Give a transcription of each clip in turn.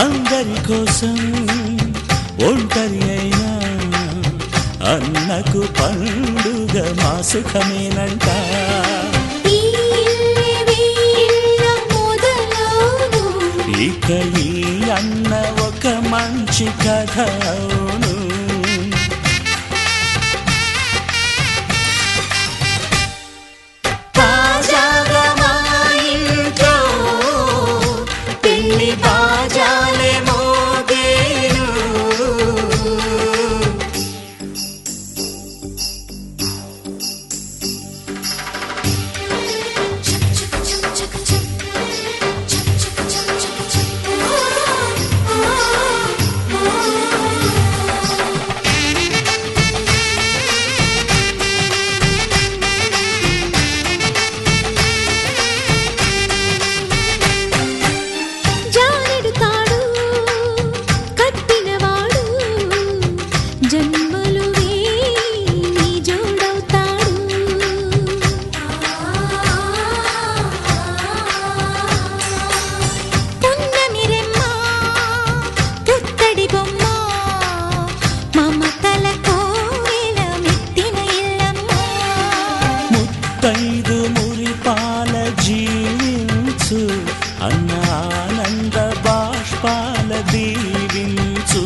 అందరి కోసం ఒంటరి అయినా అన్నకు పండుగ మా సుఖమేనంట. ఇక ఈ అన్న ఒక మంచి కథ అవును. తాజాగా మా ఇంట్లో పెళ్లి బాజాలే మోగేను. ముత్తైదు మురిపాల జీవించు అన్న ఆనంద బాష్పాల దీవించు.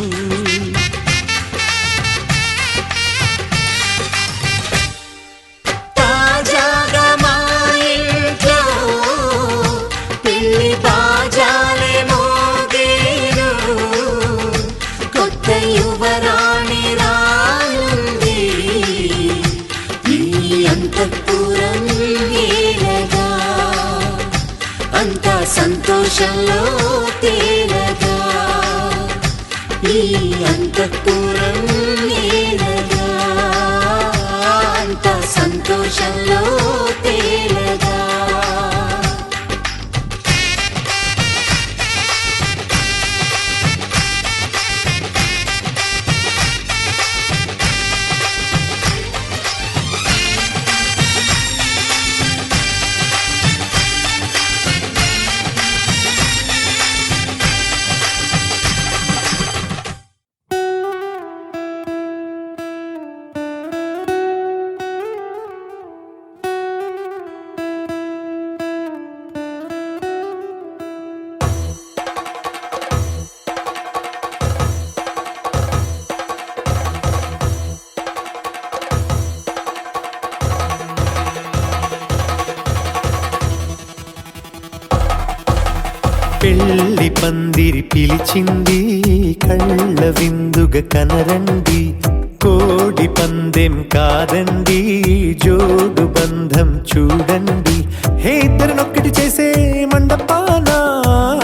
తాజాగా మా ఇంట్లో పెళ్లి బాజాలే మోగేను. కొత్త యువరాణి రానుంది ఈ అంతఃపురం ఏలగా. అంతా సంతోషంలో తేలగా ఈ అంతఃపురం ఏలగా. అంతా సంతోషంలో తేలగా. పెళ్లి పందిరి పిలిచింది కళ్ళ విందుగా కనరండి. కోడి పందెం కాదండి జోడు బంధం చూడండి. హే ఇద్దరినొక్కటి చేసే మండపాన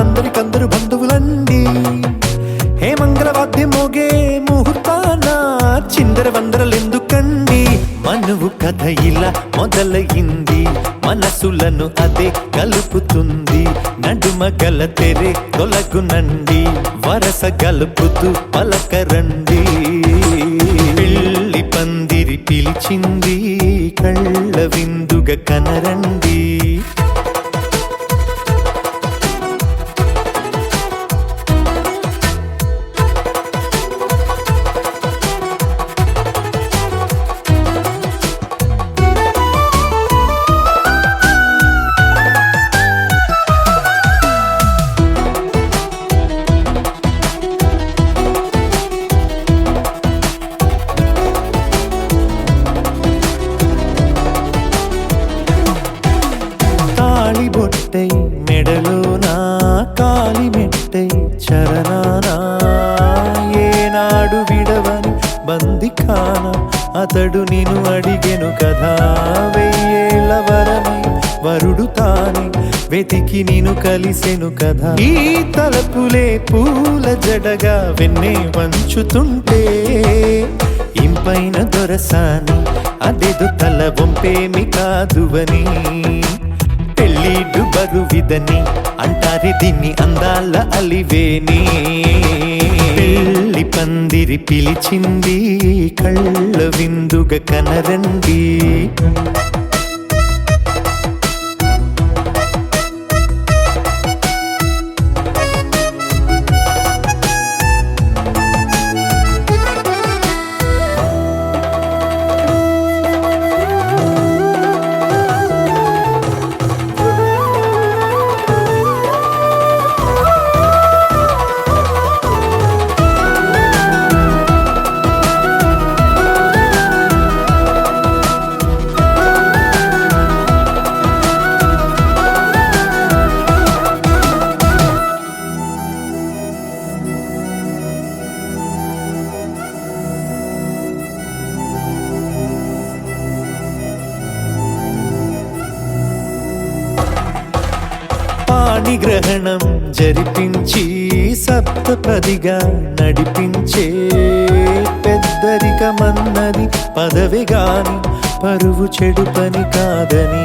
అందరికందరు బంధువులండి. హే మంగళవాద్యం మోగే ముహూర్తాన చిందర వందరలెందుకండి. మనువు కథ ఇలా మొదలయింది మనసులను అదే కలుపుతుంది. నడుమ గల తెరే తొలగునండి వరస గలుపుతూ పలకరండి. పెళ్లి పందిరి పిలిచింది కళ్ళ విందుగా కనరండి. బొట్టై మెడలోనా కాలి మెట్టై చరణానా ఏనాడు విడవని బందిఖానా అతడు నిన్ను అడిగెను కదా. వెయ్యేళ్ళ వరమై వరుడు తానే వెతికి నిన్ను కలిసెను కదా. ఈ తలపులే పూల జడగా వెన్నే వంచుతుంటే ఇంపైన దొరసాని అదేదో తల వంపేమి కాదువని. పెళ్ళిడు బరువిదని అంటారే దీన్ని అందాల అలివేని. పెళ్లి పందిరి పిలిచింది కళ్ళ విందుగా కనరండి. పాణిగ్రహణం జరిపించి సప్తపదిగా నడిపించే పెద్దరికమన్నది పదవి గాని పరువు చెడు పని కాదని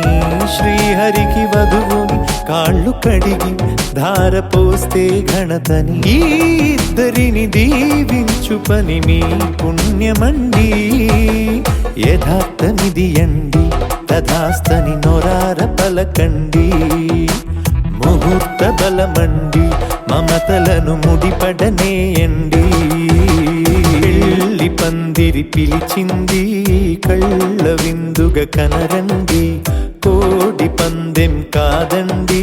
శ్రీహరికి వధువుని కాళ్ళు కడిగి ధార పోస్తే ఘనతని ఈ ఇద్దరిని దీవించు పని మీ పుణ్యమండి యథార్థమిది అండి తథాస్తని నొరార పలకండి ముహూర్త బలమండి మమతలను ముడిపడనేయండి పెళ్లి పందిరి పిలిచింది కళ్ళ విందుగా కనరండి కోడి పందెం కాదండి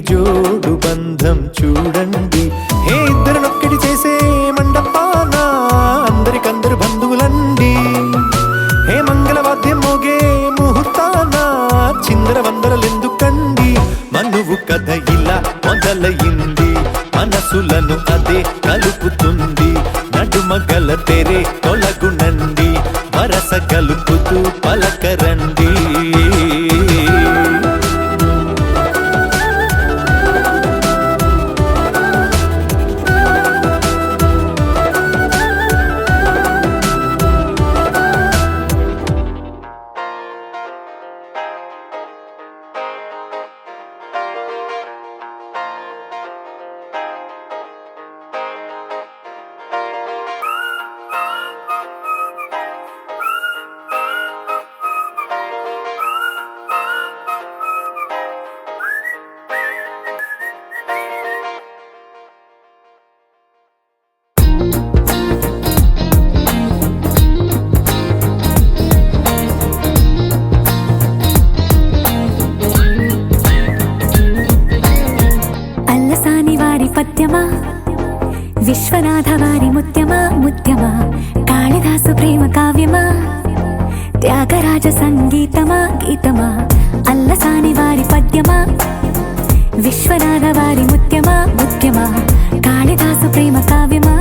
జోడు బంధం చూడండి హే ఇద్దరినొక్కటి చేసే మండపాన అందరికందరు బంధువులండి హే మంగళవాద్యం మోగే ముహూర్తాన చిందర వందరలెందుకండి మనువు కథ ఇలా మొదలయింది మనసులను అదే కలుపుతుంది నడుమగల తెరే తొలగునండి వరస కలుపుతూ పలకరండి విశ్వనాథ వారి ముత్యమా ముత్యమా కాళిదాసు ప్రేమ కావ్యమా త్యాగరాజ సంగీతమా గీతమా అల్లసాని వారి పద్యమా విశ్వనాథ వారి ముత్యమా ముత్యమా కాళిదాసు ప్రేమ కావ్యమా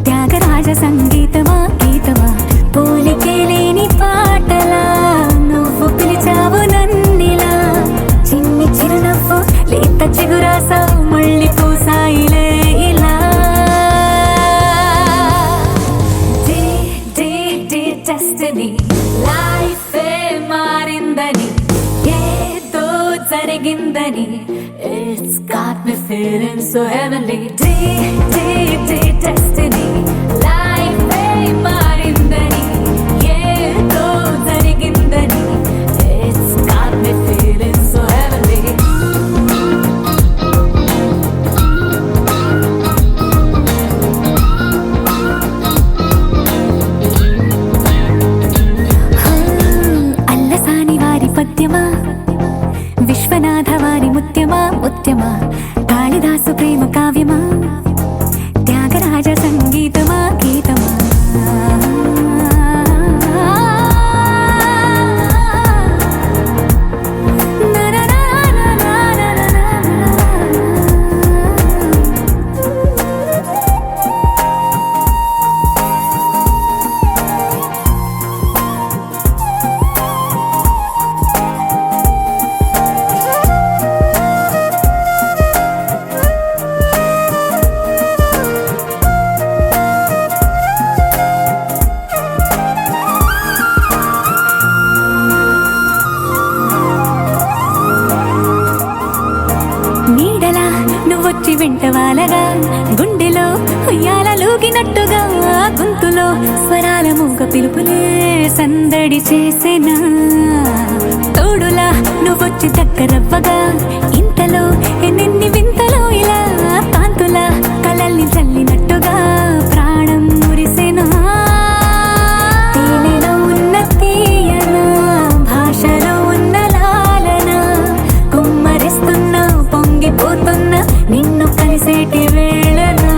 త్యాగరాజ సంగీతమా గీతమా పోలికే లేని పాటలా నువ్వు పిలిచావు నన్నిలా చిన్ని చిరునవ్వు లేత చిగురాస మళ్ళీ పూసాయిలే ఇలా డెస్టినీ లైఫ్ మారిందని ఏదో జరిగిందని it's got me feeling so heavenly destiny life మారిందని ఏదో జరిగిందని it's got me feeling so heavenly పద్యమా విశ్వనాథ వారి ముత్యమా ముత్యమా కాళిదాసు ప్రేమ కావ్యమా త్యాగరాజ సంగీతమా గీతమా వచ్చి వెంటవాలగా గుండెలో ఉయ్యాలూగినట్టుగా గొంతులో స్వరాల మూగ పిలుపులే సందడి చేసేనా తోడులా నువ్వొచ్చి దగ్గరవ్వగా ఇంతలో ఎన్నెన్ని వింతలో ఇలా కాంతులా కలల్ని చల్లినట్టుగా ప్రాణం మురిసేనా తేనెలో ఉన్న తీయన భాషలో ఉన్న లాలన కుమ్మరిస్తున్న పొంగిపోతున్న నిన్ను కలిసేటి వేళనా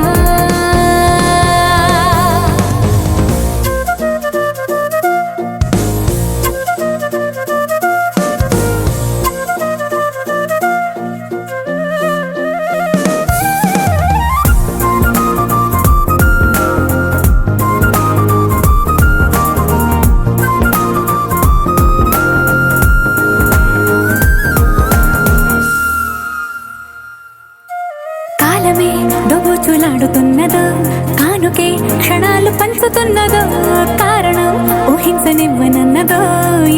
జరుగుతున్నదో కారణం ఊహించనివ్వనన్నదో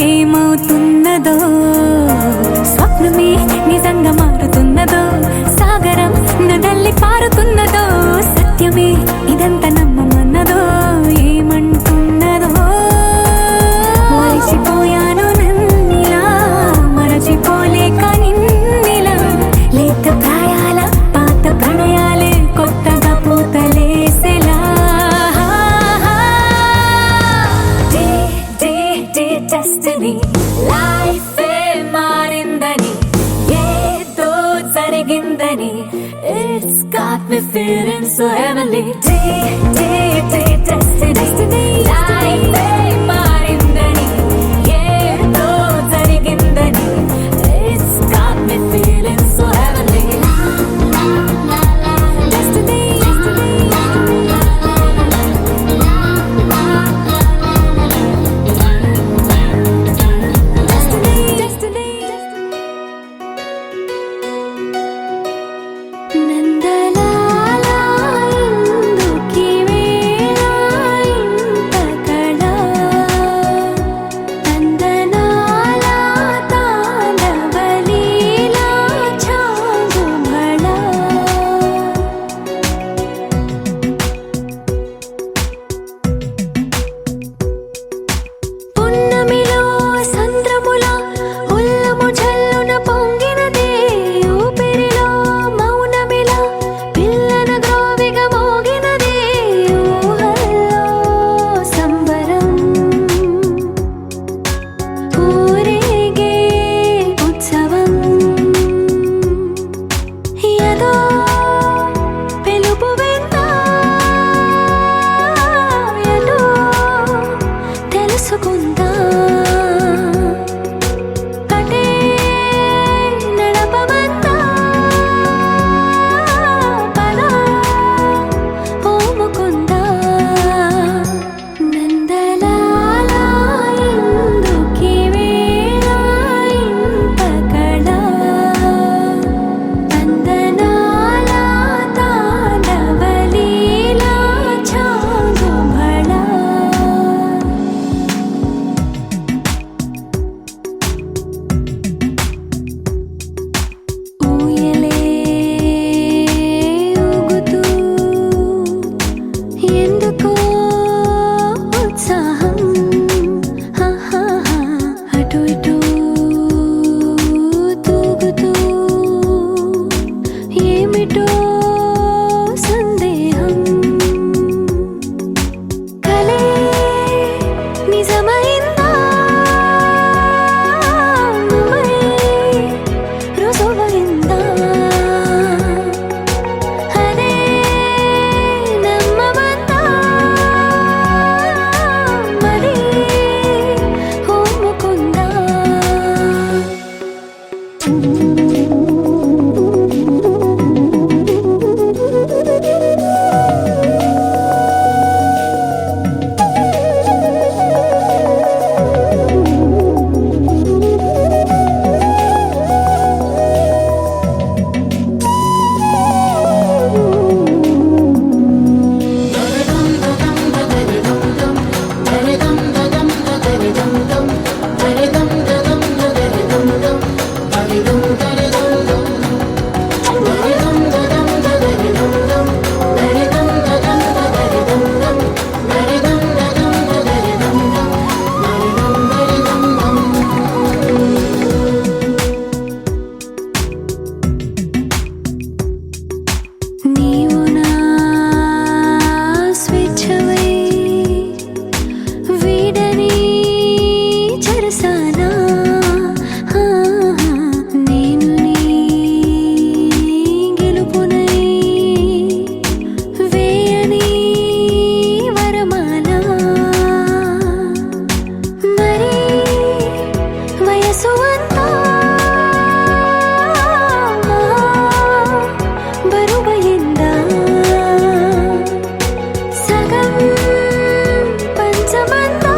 ఏమవుతున్నదో స్వప్నమే నిజంగా మారుతున్నదో సాగరం నడల్లి పారుతున్నదో సత్యమే ఇదంతా నమ్మమన్నదో ఏమంటున్నదో మరిచిపోయాను నన్నిలా మరచిపోలేక నిన్నిలా లేత ప్రాయాల పాత ప్రణయాలే కొత్తగా పూతలేసేలా డెస్టినీ లైఫ్ మారిందని ఏదో జరిగిందని It's got me feeling so heavenly destiny life మారిందని ఏదో జరిగిందని It's got me feeling so heavenly destiny నందలాలా ఇందుకి వేళ ఇంతకళ నందనాల తాండవలీలా చాగుబళ పున్నమిలో సంద్రముల ఉల్లము జల్లున పొంగినదే ఊపిరిలో మౌనమిలా పిల్లన గ్రోవిగా మోగినదే ఊహల్లో సంబరం ఊరేగే ఉత్సవం ఏదో పిలుపు విన్నా ఎటో తెలుసుకుందా అటే నడపమందా పద ఓముకుందా నందలాల ఇందుకి వేళ ఇంతకళ నందనాల తాండవలీలా చాగుబళ ఊయలే ఊగుతూ ఎందుకో ఉత్సాహం అటు ఇటు తూగుతూ ఏమిటో సందేహం కలే నిజమైందా నువ్వై రుజువైందా అదే నమ్మవద్దా మరి ఓముకుందా నీవు నా స్వేచ్ఛవై వీడని చెరసానా నేను నీ గెలుపునై వేయని వరమాల మరి వయసు అంతా బరువైందా సగం పంచమంతా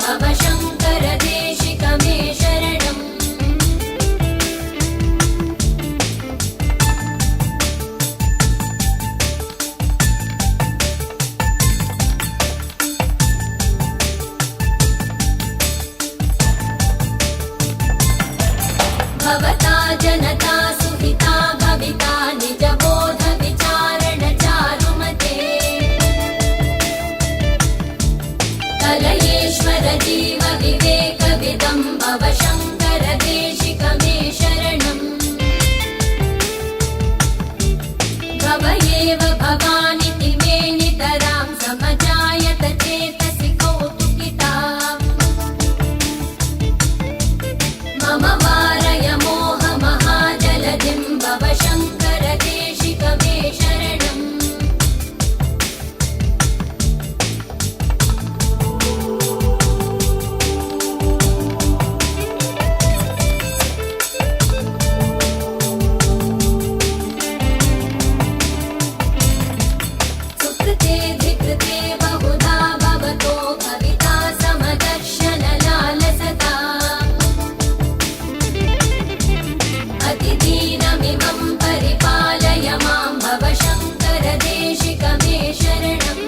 भवशङ्कर देशिक मे शरणम् भवता जनता सुहिता भविता निजबोध विचारण चारुमते कलयेश्वर जीव विवेक विदं भवशङ्कर देशिक मे शरणम् भव एव भवानिति मे नितरां समजायत चेतसि कौतुकिता मम वारय मोहमहाजलधिं भवशङ्कर देशिक मे शरणम् सुकृते धिकृते बहुधा भवतो भविता समदर्शन लालसता अतिदीनमिमं परिपालय मां भवशङ्कर देशिक मे शरणम्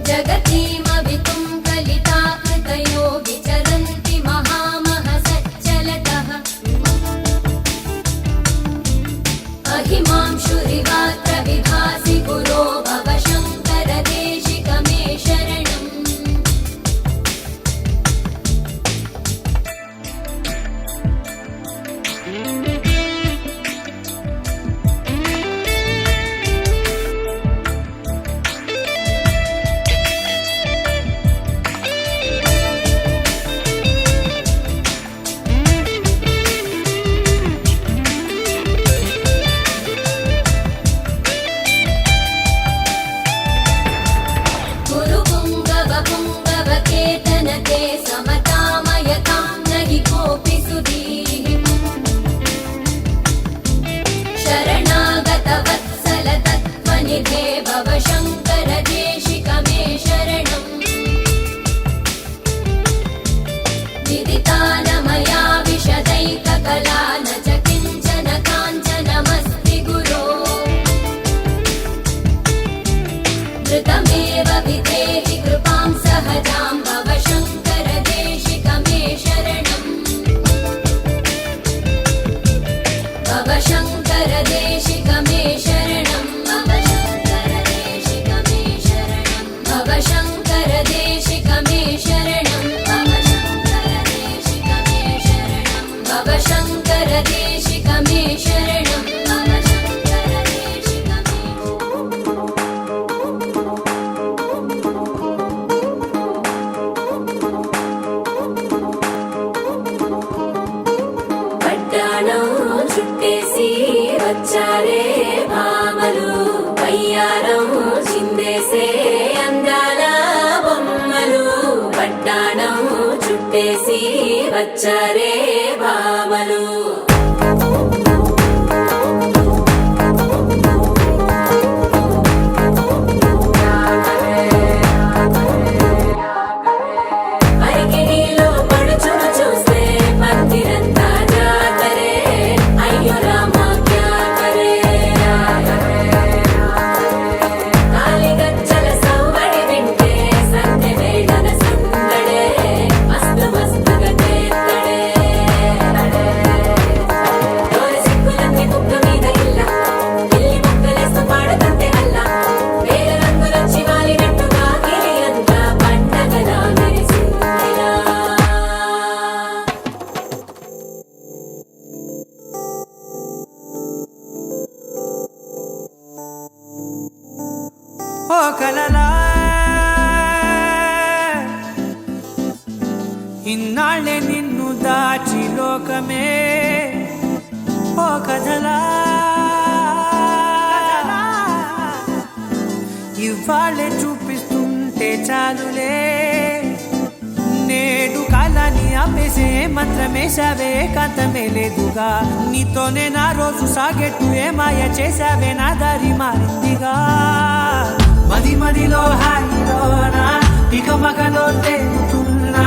जगतीमवितुं कलिताकृतयो विचरन्ति महामहसच्चलतः अहिमांशुरिवात्र विभासि गुरो भवशङ्कर देशिक मे शरणम् गुरुपुङ्गवपुङ्गवकेतनते समतामयतां न हि कोऽपि सुधीः शरणागतवत्सल तत्त्वनिधे भवशङ्कर देशिक मे शरणम् विदिता न मया विशदैककला न च किञ्चन काञ्चनमस्ति गुरो धृतमेव विधेहि कृपां सहजां भवशङ्कर देशिक मे शरणम् भवशङ्कर देशिक मे शरणम् भवशङ्कर देशिक मे शरणम् भवशङ्कर देशिक मे शरणम् भवशङ्कर देशिक मे शरणम् भवशङ्कर देशिक मे పట్టాణం చుట్టేసి వచ్చారే భామలు వయ్యారం చిందేసే అందాల బొమ్మలు పట్టాణం చుట్టేసి వచ్చారే భామలు అరికిడిలో పడుచును చూస్తే పందిరంతా జాతరే అయ్యో రామా క్యా కరే కాలిగజ్జల సవ్వడి వింటే సంధ్య వేళన సందడే మస్తు మస్తుగా చేత్తడే డోలు సిక్కులన్నీ కుక్క మీద ఇల్ల పిల్లి ముక్కలేస్తూ పాడుతుంటే అల్ల వేల రంగులొచ్చి వాలినట్టుగా గిరి అంతా పండగలా మెరిసిందిలా ఓ కలలా ఇన్నాళ్ళే నిన్ను దాచి లోకమే ఓ కథలా ఇవాళ్ళే చూపిస్తుంటే చాలులే నేడు కాలాన్ని ఆపేసే మంత్రమేశావే కాంతమే లేదుగా నీతోనే నా రోజు సాగెట్టు ఏ మాయ చేశావే నా దారి మారిందిగా మది మదిలో హాయిలోనా ఇక మగలో తేలుతున్నా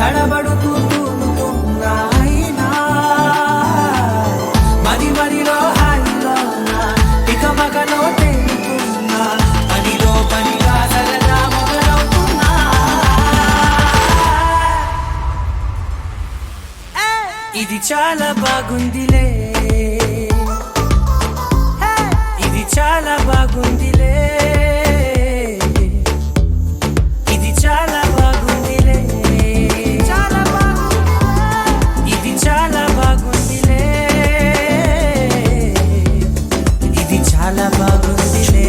తడబడుతూ తూలుతున్నా అయినా మది మదిలో హాయిలోనా ఇక మగలో తేలుతున్నా పనిలో పనిగా సరదా మొదలవుతున్నా ఇది చాలా బాగుందిలే ఇది చాలా బాగుందిలే ఇది చాలా బాగుందిలే చాలా బాగుంది ఇది చాలా బాగుందిలే ఇది చాలా బాగుందిలే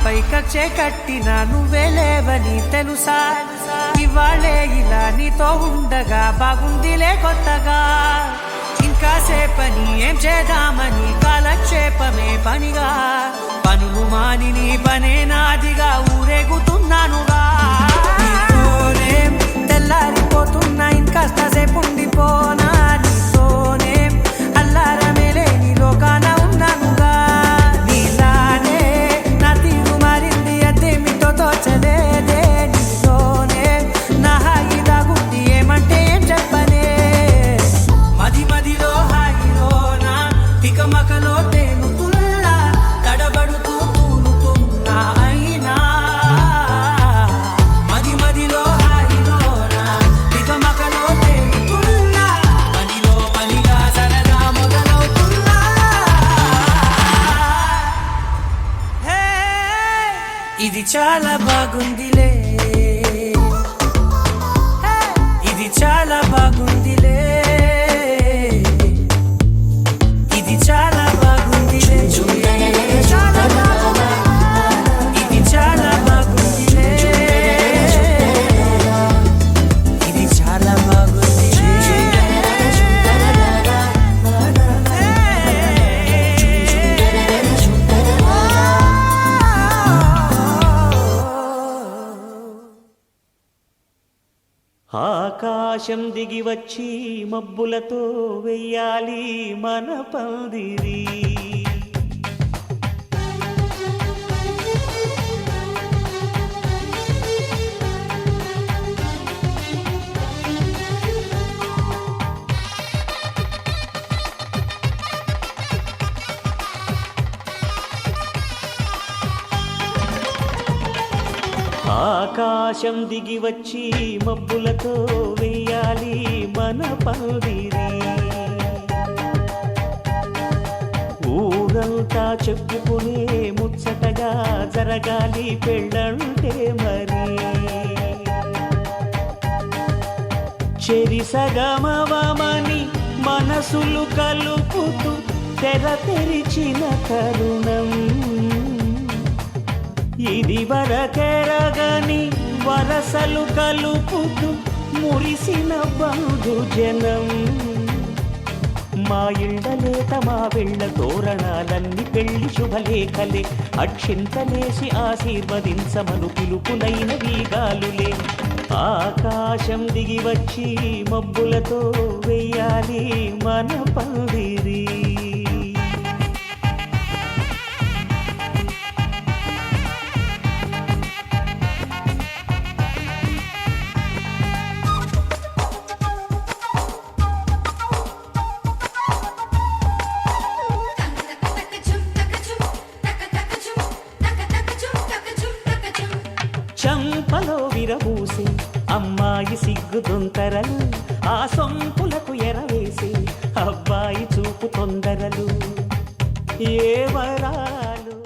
పైకచ్చే కట్టిన నువ్వే లేవని తెలుసా ఇవాళే ఇలా నీతో ఉండగా బాగుందిలే కొత్తగా ఇంకా సేపని ఏం చేద్దామని కాలక్షేపమే పనిగా పనులు మాని నీ పనే నాదిగా ఊరేగుతున్నానుగా నీతోనే తెల్లారిపోతున్నా ఇంకాస్త సేపు ఉండిపోనా నీతోనే అల్లారమే లేని లోకాన ఉన్నానుగా నీలానే నా తీరు మారింది అదేమిటో తోచలేదే నీతోనే నా హాయి దాగుంది ఏమంటే ఏం చెప్పనే మది మదిలో హాయిలోనా తికమకలో తేలుతున్నా తడబడుతూ తూలుతున్నా అయినా మది మదిలో హాయిలోనా తికమకలో తేలుతున్నా పనిలో పనిగా సరదా మొదలవుతున్నా హే ఇది చాలా బాగుందిలే హే ఇది చాలా బాగుందిలే ఇది చాలా బాగుందిలే చాలా బాగుంది ఇది చాలా బాగుందిలే ఇది చాలా బాగుందిలే ఆకాశం దిగి వచ్చి మబ్బులతో వెయ్యాలి మన పందిరి ఆకాశం దిగి వచ్చి మబ్బులతో వెయ్యాలి మన పందిరి ఊరంతా చెప్పుకునే ముచ్చటగా జరగాలి పెళ్ళంటే మరి చెరిసగమవమని మనసులు కలుపుతూ తెర తెరిచిన తరుణం ఇది వరకెరగని వరసలు కలుపుతూ మురిసిన బంధుజనం మా ఇళ్ళలేత మా వెళ్ళ తోరణాలన్నీ పెళ్లి శుభలేఖలే అక్షింతలేసి ఆశీర్వదించమను పిలుపులైన వీగాలులే ఆకాశం దిగి వచ్చి మబ్బులతో వెయ్యాలి మన పందిరి చెంపలో సిగ్గుదొంతరలు ఆ సొంపులకు ఎరవేసి అబ్బాయి చూపు తొందరలు ఏ వరాలు.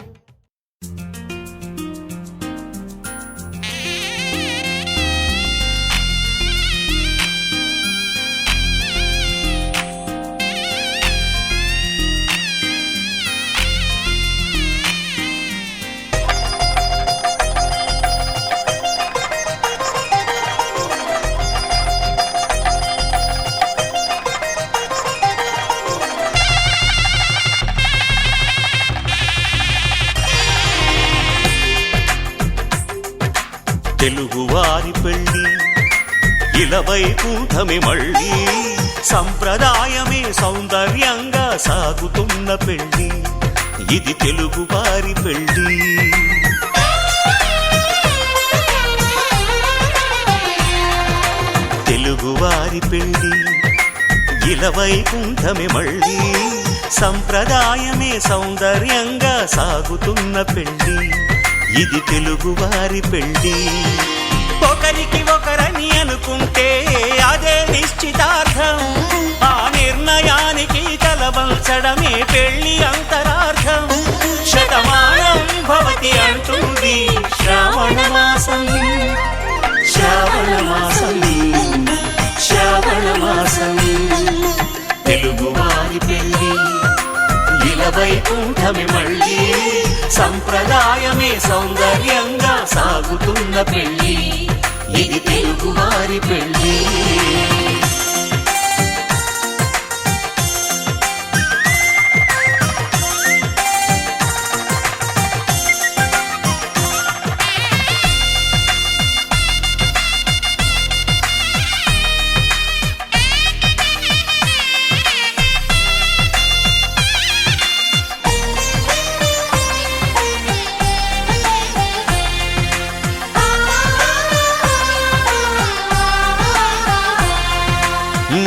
తెలుగువారి పెళ్ళి ఇలవైకుంఠమే మళ్ళీ సంప్రదాయమే సౌందర్యంగా సాగుతున్న పెళ్ళి ఇది తెలుగువారి పెళ్ళి. తెలుగువారి పెళ్ళి ఇలవైకుంఠమే మళ్ళీ సంప్రదాయమే సౌందర్యంగా సాగుతున్న పెళ్ళి ఇది తెలుగువారి పెళ్ళి. ఒకరికి ఒకరని అనుకుంటే అదే నిశ్చితార్థం, ఆ నిర్ణయానికి తలవంచడమే పెళ్ళి అంతరార్థం. శతమానం భవతి అంటుంది శ్రావణ మాసం, శ్రావణ మాసం, శ్రావణ మాసం. తెలుగువారి పెళ్ళి ఇలవైకుంఠమే మళ్ళీ సంప్రదాయమే సౌందర్యంగా సాగుతున్న పెళ్ళి ఇది తెలుగువారి పెళ్ళి.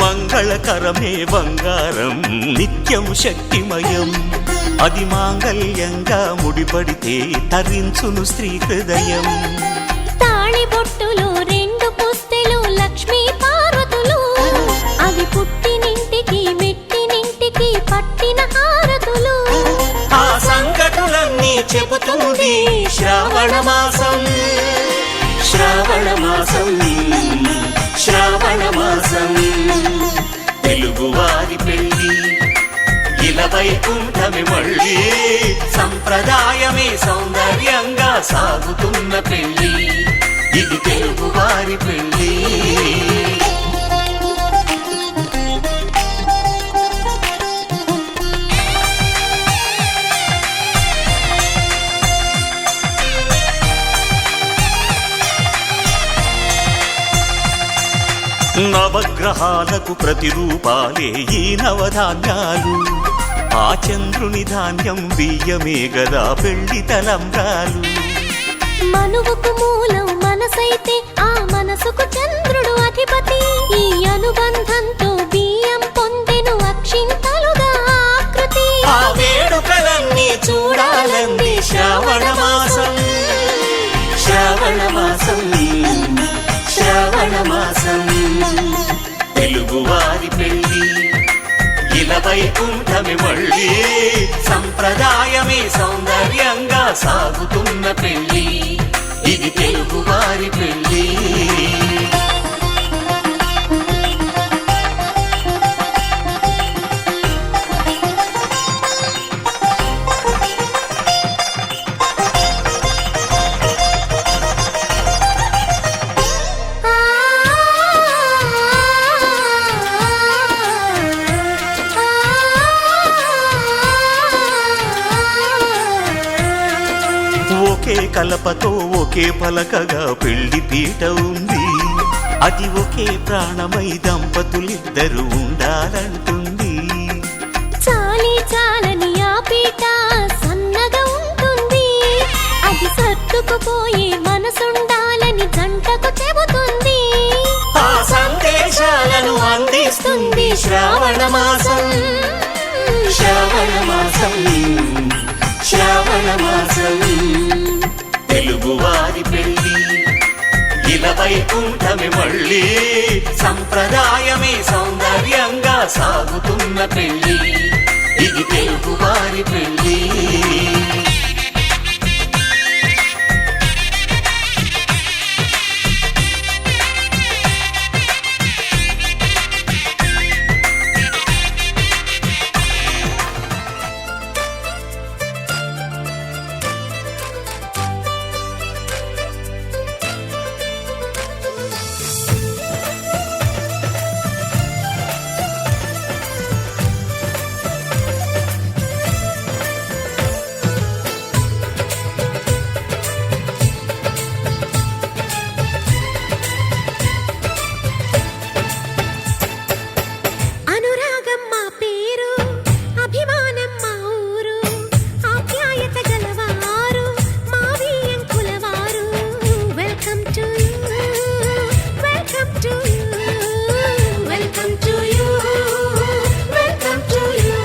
మంగళకరమే బంగారం నిత్యం శక్తిమయం, అది మాంగళ్యంగా ముడిపడితే తరించును స్త్రీ హృదయం. తాళిబొట్టులు రెండు పుస్తెలు లక్ష్మీ పార్వతులు, అవి పుట్టినింటికి మెట్టినింటికి పట్టిన హారతులు. ఆ సంగతులన్నీ చెబుతుంది శ్రావణ మాసం, శ్రావణ మాసం, శ్రావణ మాసం. తెలుగువారి పెళ్ళి ఇలవైకుంఠమే మళ్ళీ సంప్రదాయమే సౌందర్యంగా సాగుతున్న పెళ్ళి ఇది తెలుగువారి పెళ్ళి. నవగ్రహాలకు ప్రతిరూపాలే ఈ నవధాన్యాలు, ఆ చంద్రుని ధాన్యం బియ్యమే గదా పెళ్లి తలంబ్రాలు. మనువుకు మూలం మనసైతే ఆ మనసుకు చంద్రుడు అధిపతి, ఈ అనుబంధంతో బియ్యం పొందెను అక్షింతలుగా ఆకృతి. ఆ వేడుకలన్నీ చూడాలంది శ్రావణ మాసం, శ్రావణ మాసం, శ్రావణ మాసం. తెలుగువారి పెళ్ళి ఇలవైకుంఠమే మళ్ళీ సంప్రదాయమే సౌందర్యంగా సాగుతున్న పెళ్ళి ఇది తెలుగువారి పెళ్ళి. ఒకే కలపతో ఒకే పలకగా పెళ్లి పీట ఉంది, అది ఒకే ప్రాణమై దంపతులిద్దరు ఉండాలంటుంది. చాలి చాలని ఆ పీట సన్నగా ఉంటుంది, అది సర్దుకుపోయే మనసుండాలని జంటకు చెబుతుంది. ఆ సందేశాలను అందిస్తుంది శ్రావణ మాసం, శ్రావణ మాసం, శ్రావణ మాసం. తెలుగువారి పెళ్ళి ఇలా వైకుంఠమి మళ్ళీ సంప్రదాయమే సౌందర్యంగా సాగుతున్న పెళ్ళి ఇది తెలుగు వారి పెళ్ళి అనురాగం మా పేరు అభిమానం మా ఊరు ఆప్యాయత గలవారు మా వియంకులవారు welcome to you welcome to you welcome to you welcome to you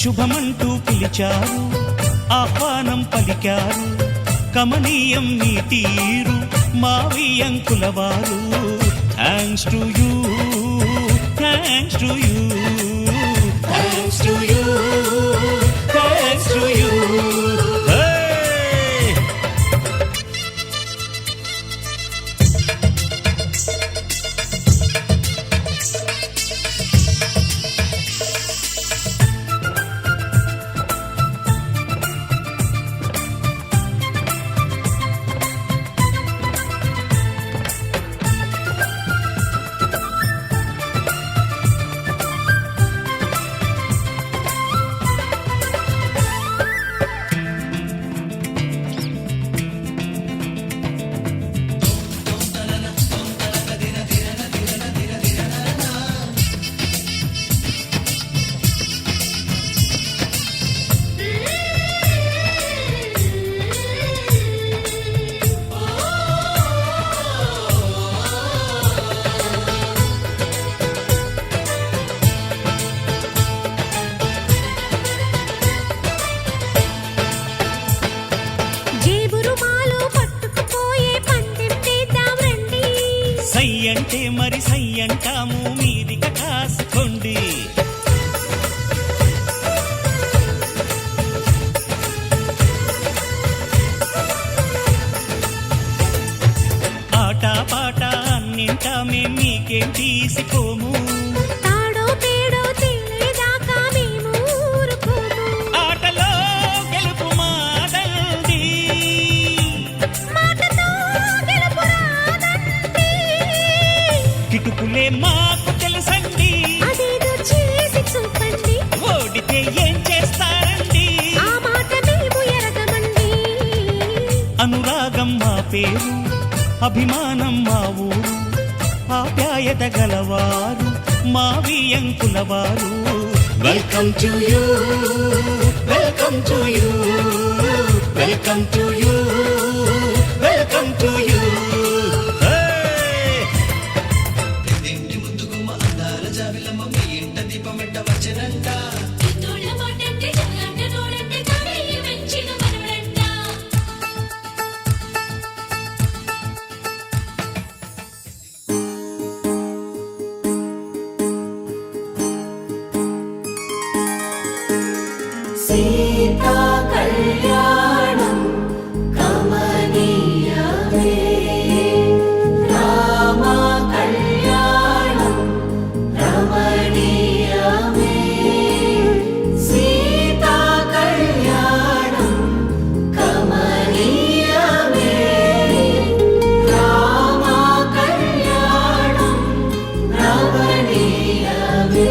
శుభమంటూ పిలిచారు ఆహ్వానం పలికారు కమనీయం నీ తీరు మా వియంకులవారు thanks to you thanks to you thanks to you thanks to you సై అంటే మరి సై అంటాము మీదిక కాసుకోండి ఆట పాట అన్నింటా మేం మీకేం తీసిపోము తాడో పేడో తెలియదాకా మేము ఊరుకోము ఆటలో గెలుపు మాదండి మాటతో గెలుపు రాదండి కిటుకులే మాకు తెలుసండి అదేదో చేసి చూపండి ఓడితే ఏం చేస్తారండి ఆ మాట మేము ఎరగమండి అనురాగం మా పేరు అభిమానం మా ఊరు ఆప్యాయత గలవారు మా వియంకులవారు welcome to you welcome to you welcome to you welcome to you Sita కళ్యాణం కమనీయమే రామ కళ్యాణం రమణీయమే సీతా కళ్యాణం కమనీయమే రామ కళ్యాణం రమణీయమే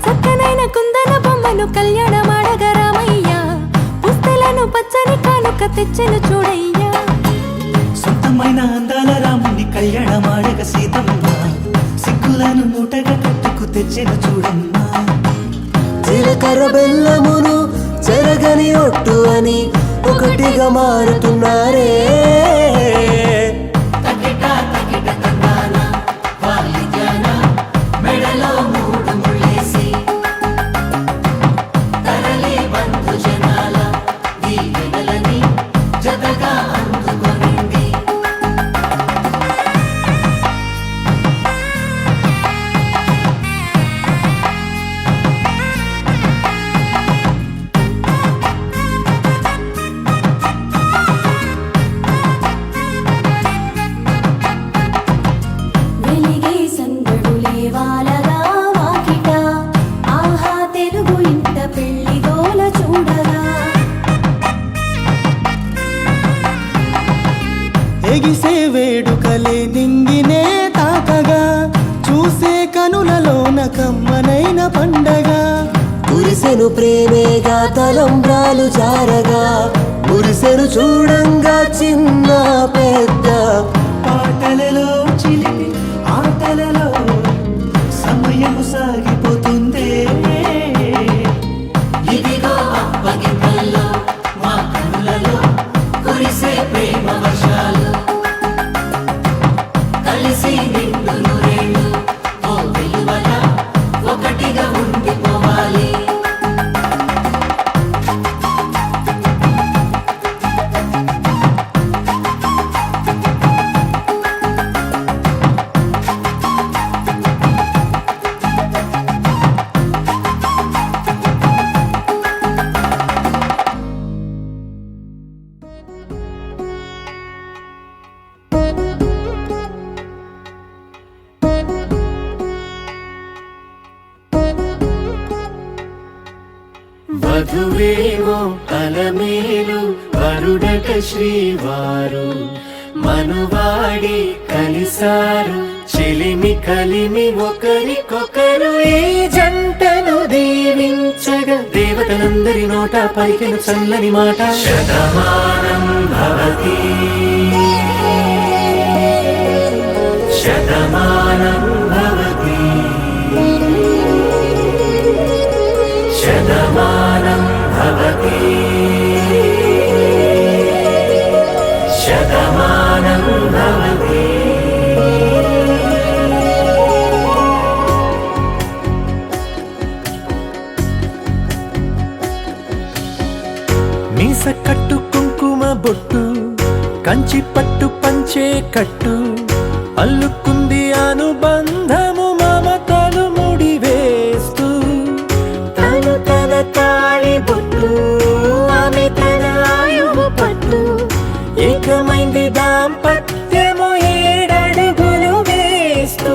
చక్కనైన కుందన బొమ్మను కళ్యాణమాడగా రామయ్య పుస్తలను పచ్చని కానుక తెచ్చెను చూడయ్యా సొంత అందమైన అందాల రాముని కళ్యాణమాడగ సీతమ్మ సిగ్గులను మూటగా కట్టుకు తెచ్చిన చూడమ్మా జీలకర్ర బెల్లమును చెరగని ఒట్టు అని ఒకటిగా మారుతున్నారే వెలిగే సందడులే వాలగా వాకిట ఆహా తెలుగు ఇంట పెళ్లి గోల చూడగా ఎగిసే వేడుకలే నింగినే తాకగా చూసే కనులలోన కమ్మనైన పండగ కురిసెను ప్రేమేగా తలంబ్రాలు జారగా కురిసెను చూడంగా చిన్న పెద్ద పాటలలో చిలిపి ఆటలలో సమయము సాగిపోతుందే ఇదిగో అప్పగింతల్లో మా కనులలో కురిసే ప్రేమ వర్షాలు కలిసి నిండు నూరేళ్ళు ఓ వెలువల ఒకటిగా ఉండిపోవాలి వధువేమో అలమేలు వరుడట శ్రీవారు మనువాడి కలిసారు చెలిమి కలిమి ఒకరికొకరు ఈ జంటను దీవించగా దేవతలందరి నోట పలికెను చల్లని మాట శతమానం భవతి శతమానం భవతి శతమానం భవతి శతమానం భవతి మీస కట్టు కుంకుమ బొట్టు కంచి పట్టు పంచే కట్టు అల్లుకుంది అనుబంధము మమతలు ముడివేస్తూ తను తన తాళి బొట్టు ఆమె తన ఆయువు పట్టు ఏకమైంది దాంపత్యము 7 అడుగులు వేస్తూ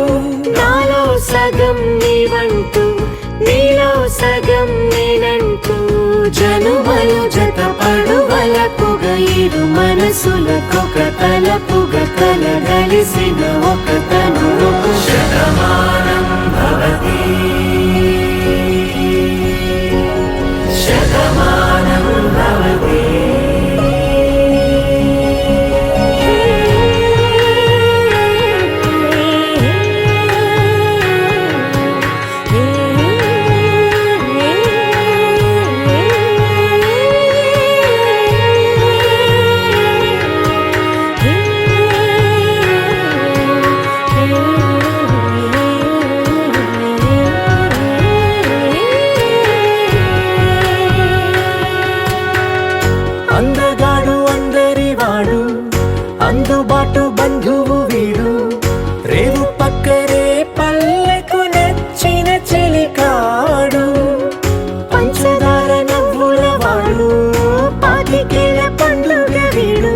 నాలో సగం నీవంటూ నీలో సగం నేనంటూ జనుమలు జతపడువలపుగ ఇరు మనసులకొక తలపుగ కలగలిసిన ఒక తను శతమానం భవతి శతమానం భవతి అందగాడు అందరివాడు అందుబాటు బంధువు వీడు రేవు పక్కరే పల్లెకు నచ్చిన చెలికాడు పంచదార నవ్వుల వాడు పాతికేల పండుగ వీడు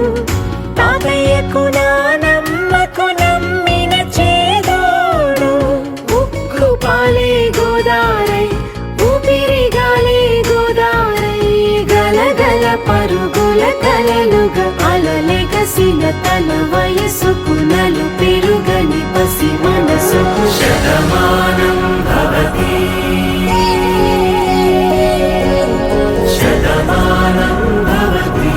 తాతయ్యకు నానమ్మకు నమ్మిన చేదోడు ఉక్కు పాలే గోదారై ఊపిరి గాలే గోదారై గలగల పరుగుల కలలుగా అలలెగసిన తన వయసుకు నలు పెరుగని పసి మనసుకు శతమానం భవతి శతమానం భవతి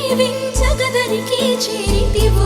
దీవించగదరికి చేరితివో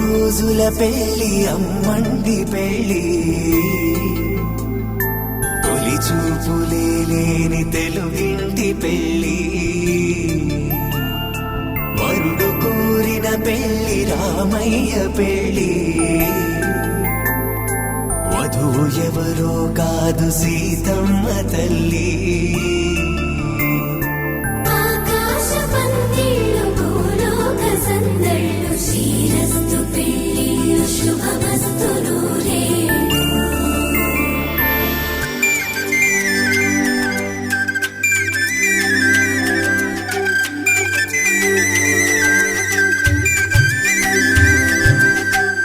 రోజుల పెళ్లి అమ్మండి పెళ్లి తొలి చూపులే లేని తెలుగింటి పెళ్లి వరుడు కోరిన పెళ్లి రామయ్య పెళ్లి వధువు ఎవరో కాదు సీతమ్మ తల్లి ఆకాశ పందిళ్ళు భూలోక సందళ్ళు శ్రీరస్తు పెళ్ళిళ్ళు శుభమస్తు నూరే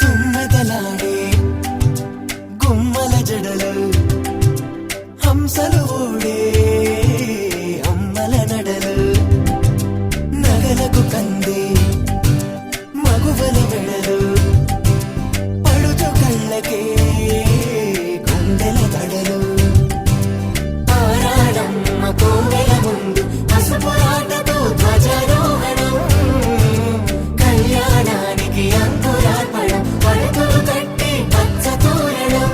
తుమ్మెదలాడే గుమ్మల జడలు హంసలు ఓడే అమ్మల నడలు నగలకు కందే మగువల వెడలు పడుచు కళ్ళకే గుండెల దడలు ఆరాడమ్మ కోవెల ముందు పసుపురాటతో ధ్వజారోహణం కళ్యాణానికి అంకురార్పణం పడకలు కట్టి పచ్చ తోరణం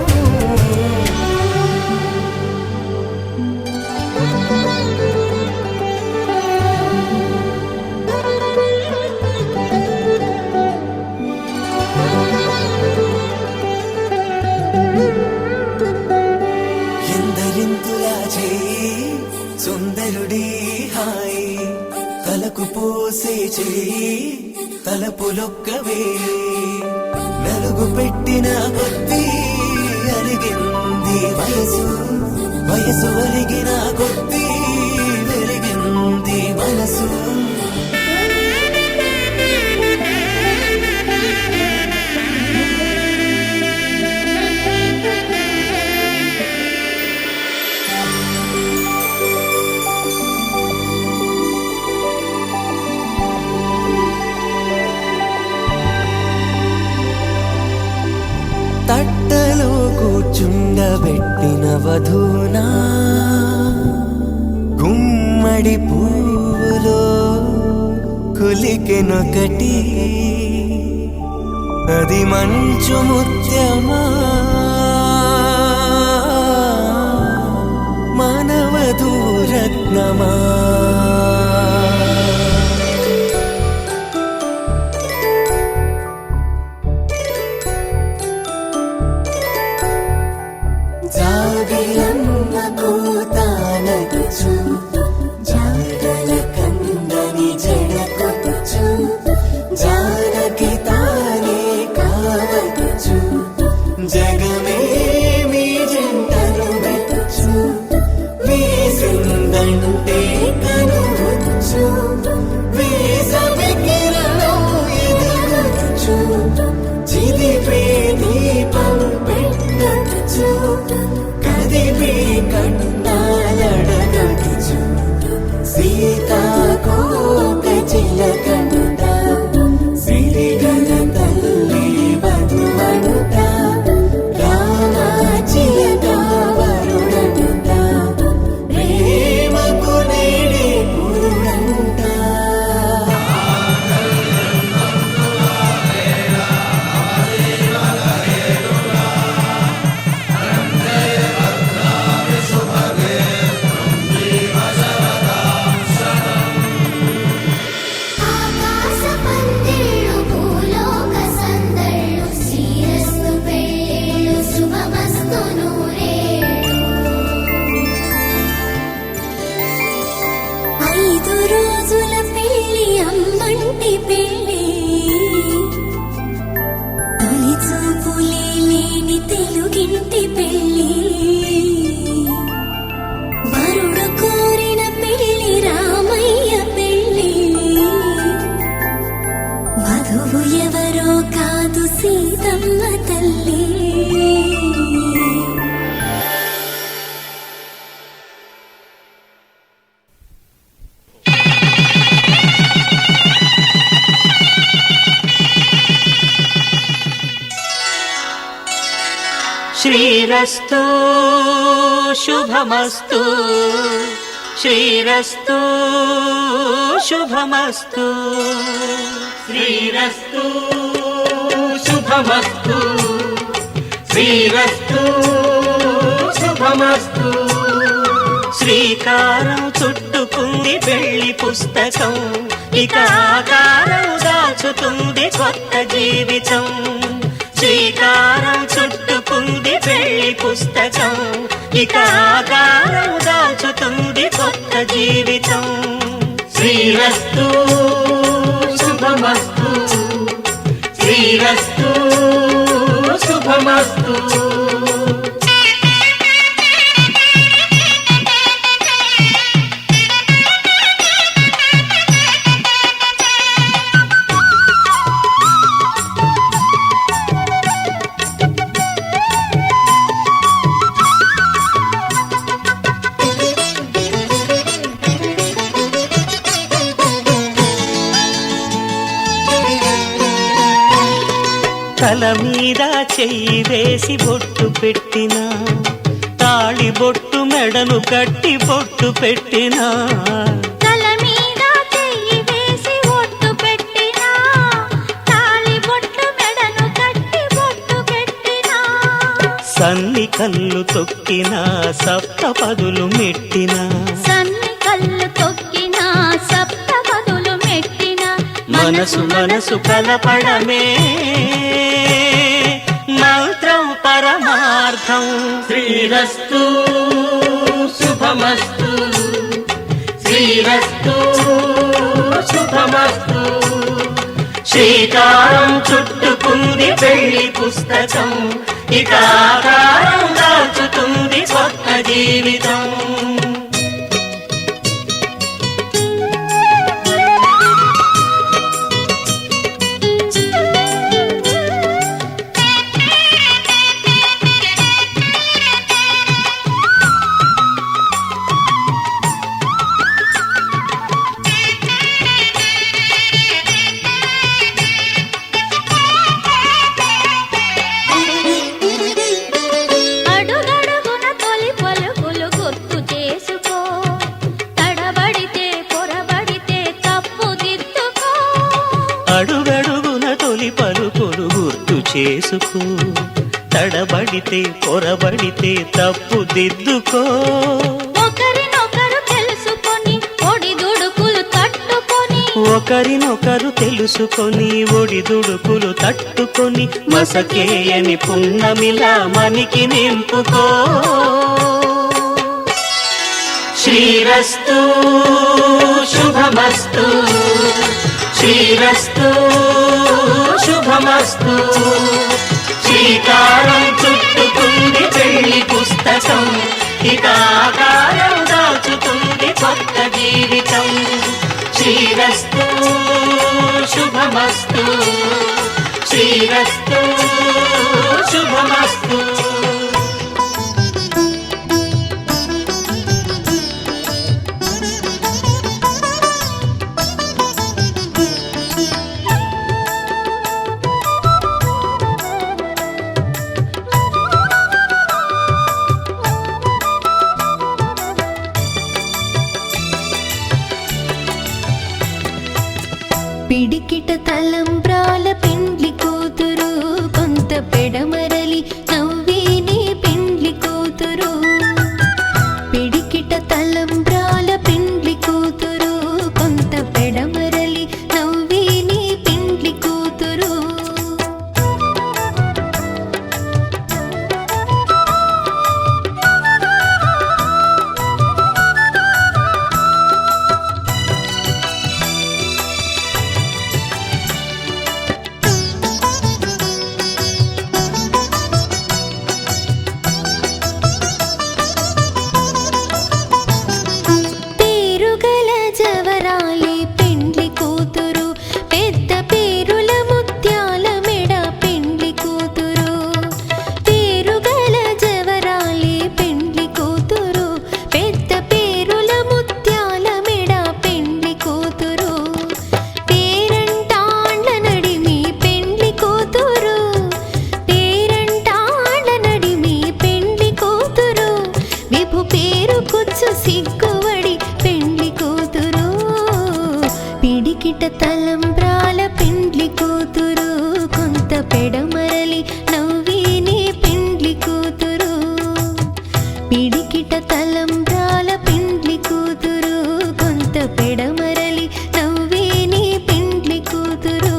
ఎందరింతులా చేయి సుందరుడి హాయి తలకు పోసే చేయి తలపులొక్కవే నలుగు పెట్టిన కొద్దీ అలిగింది వయసు వయసు ఒలిగిన కొద్దీ వెలిగింది మనసు తట్టలో కూర్చుండబెట్టిన వధూనా గుమ్మడి పువ్వులో కులికెనొకటి అది మంచు ముత్యమా మానవధూరత్నమా జాబిలమ్మ కూతానగుచు జాడల కందని జడకొట్టుచు జానకి తానే కావదుచు జగమే మీ జంటను వెతుచు వేసిందంటే శ్రీరస్తు శుభమస్తు శ్రీరస్తు శుభమస్తు శ్రీరస్తు శుభమస్తు శ్రీరస్తు శుభమస్తు శ్రీకారం చుట్టుకుంది పెళ్లి పుస్తకం ఇక ఆకారం దాచుతుంది కొత్త జీవితం శ్రీకారం చుట్టుకుంది పెళ్లి పుస్తకం ఇక ఆకారం దాచుతుంది కొత్త జీవితం శ్రీరస్తు శుభమస్తు శ్రీరస్తు శుభమస్తు తల మీద చెయ్యి వేసి బొట్టు పెట్టినా తాళి బొట్టు మెడను కట్టి బొట్టు పెట్టినా తల మీద చెయ్యి వేసి బొట్టు పెట్టినా తాళి బొట్టు మెడను కట్టి బొట్టు పెట్టినా సన్ని కళ్ళు తొక్కినా సప్తపదులు మెట్టినా సన్ని కళ్ళు తొక్కినా సప్తపదులు మెట్టినా మనసు మనసు కలపడమే మంత్రం పరమార్థం శ్రీరస్తు శుభమస్తు శ్రీరస్తు శుభమస్తు శ్రీకారం చుట్టుకుంది పెళ్లి పుస్తకం ఇక ఆకారం దాచుతుంది కొత్త జీవితం అడుగడుగున తొలి పలుకులు గుర్తు చేసుకో తడబడితే పొరబడితే తప్పు దిద్దుకో అడుగడుగున తొలి పలుకులు గుర్తు చేసుకో తడబడితే పొరబడితే తప్పు దిద్దుకో ఒకరినొకరు తెలుసుకొని ఒడిదుడుకులు తట్టుకొని ఒకరినొకరు తెలుసుకొని ఒడిదుడుకులు తట్టుకొని మసకేయని పున్నమిలా మనికి నింపుకో శ్రీరస్తు శుభమస్తు శ్రీరస్తు శుభమస్తు శ్రీకారం చుట్టుకుంది పెళ్లి పుస్తకం ఇక ఆకారం దాచుతుంది కొత్త జీవితం శ్రీరస్తు శుభమస్తు శ్రీరస్తు శుభమస్తు పిడికిట తలంబ్రాల పెండ్లి కూతురు కొంత పెడమరలి నవ్వి పెడమరలి నవ్వి నీ పెండ్లి కూతురు పిడికిట తలంబ్రాల పెండ్లి కూతురు కొంత పెడమరలి నవ్వి నీ పెండ్లి కూతురు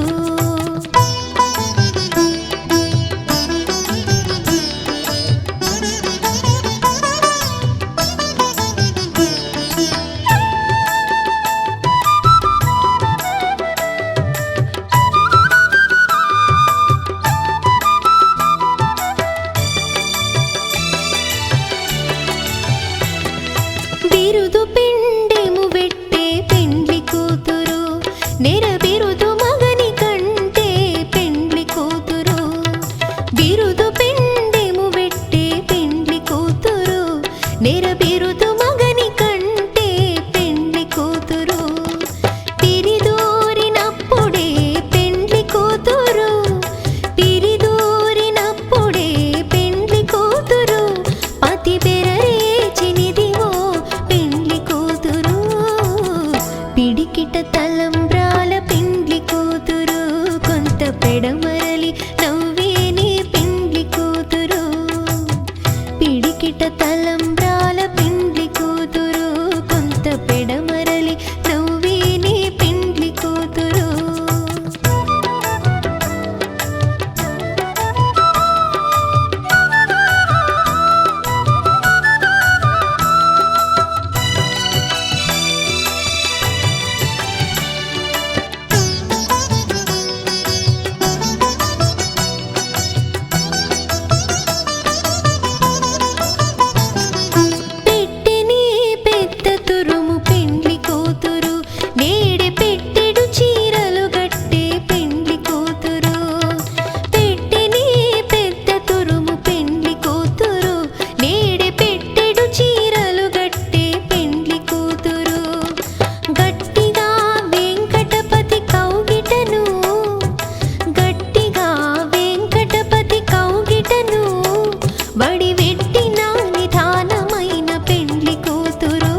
బిరుదు పిండెము వెట్టే పెండ్లి కూతురు నెర బిరుదు మగని కంటే పెండ్లి కూతురు బిరుదు పిండెము వెట్టే పెండ్లి కూతురు నెర బిరుదు మగని కంటే పెండ్లి కూతురు పిరిదూరినప్పుడే పెండ్లి కూతురు పిరిదూరినప్పుడే పెండ్లి కూతురు పతి బెరరేచినిదివో పెండ్లి కూతురు పిడికిట తలంబ్రాల పెండ్లి కూతురు కొంత పెడమరలి నవ్వే నీ పెండ్లి కూతురు పిడికిట తలంబ్రాల పెండ్లి కూతురు కొంత పెడమరలి నవ్వే నీ పెండ్లి కూతురు పెట్టెని పెద్ద తురుము పెండ్లి కూతురు నేడే పెట్టెడు చీరలు గట్టే పెండ్లి కూతురు పెట్టెని పెద్ద తురుము పెండ్లి కూతురు నేడే పెట్టెడు చీరలు గట్టే పెండ్లి కూతురు గట్టిగా వెంకటపతి కౌగిటను గట్టిగా వెంకటపతి కౌగిటను వడివెట్టిన నిధానమైన పెండ్లి కూతురు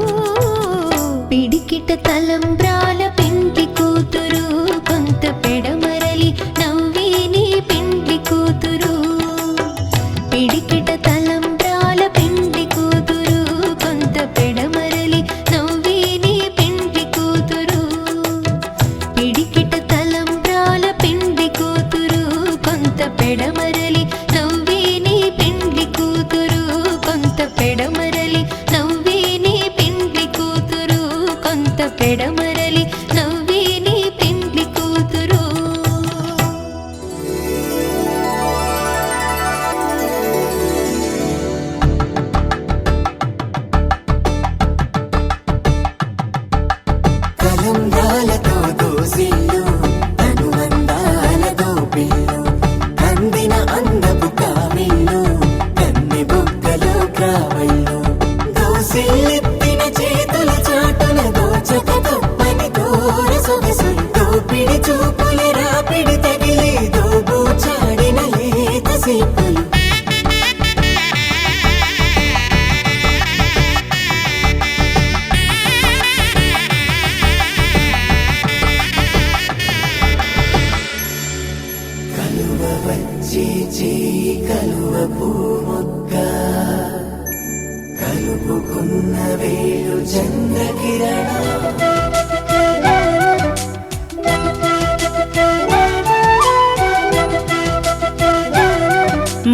పిడికిట తలంబ్రాల పెండ్లి కూతురు కొంత పెడమరలి నవ్వి నీ పెండ్లి కూతురు పిడికిట తలంబ్రాల పెండ్లి కూతురు కొంత పెడమరలి నవ్వి నీ పెండ్లి కూతురు పిడికిట తలంబ్రాల పెండ్లి కూతురు కొంత పెడమరలి నవ్వి నీ పెండ్లి కూతురు కొంత పెడమరలి నవ్వి నీ పెండ్లి కూతురు కొంత పెడమరలి నవ్వి నీ పెండ్లి కూతురు కలంబ్రాలతో దోసిల్లు అనువందాలతో పిల్లు కందిన అందపు కావిళ్ళు కన్నె బొగ్గలో గ్రావళ్ళు దోసిల్లెత్తిన చేతుల చాటున దోచక తప్పని దూర సొగసులు దోపిడి చూపుల రాపిడి తగిలి దోబూచాడిన లేత సేపులు కలువ వచ్చే చేయి కలువ పూమొక్క కలుపుకున్న వేలు చంద్రకిరణ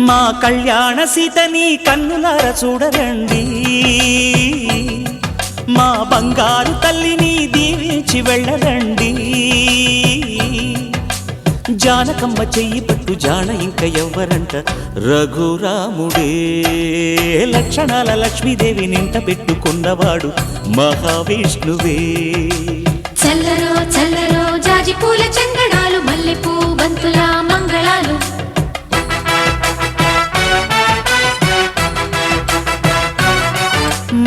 మా కళ్యాణ సీతని కన్నులార చూడరండి మా బంగారు తల్లిని దీవించి వెళ్ళరండి జానకమ్మ చెయ్యి పట్టు జాన ఇంక ఎవ్వరంట రఘురాముడే లక్షణాల లక్ష్మీదేవి నింట పెట్టుకున్నవాడు మహావిష్ణువే చల్లరో చల్లరో జాజి పూల చందనాలు మల్లెపూ బంతుల మంగళాలు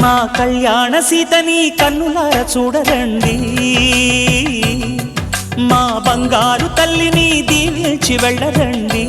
మా కళ్యాణ సీతని కన్నులార చూడరండి మా బంగారు తల్లిని దీవించి వెళ్ళరండి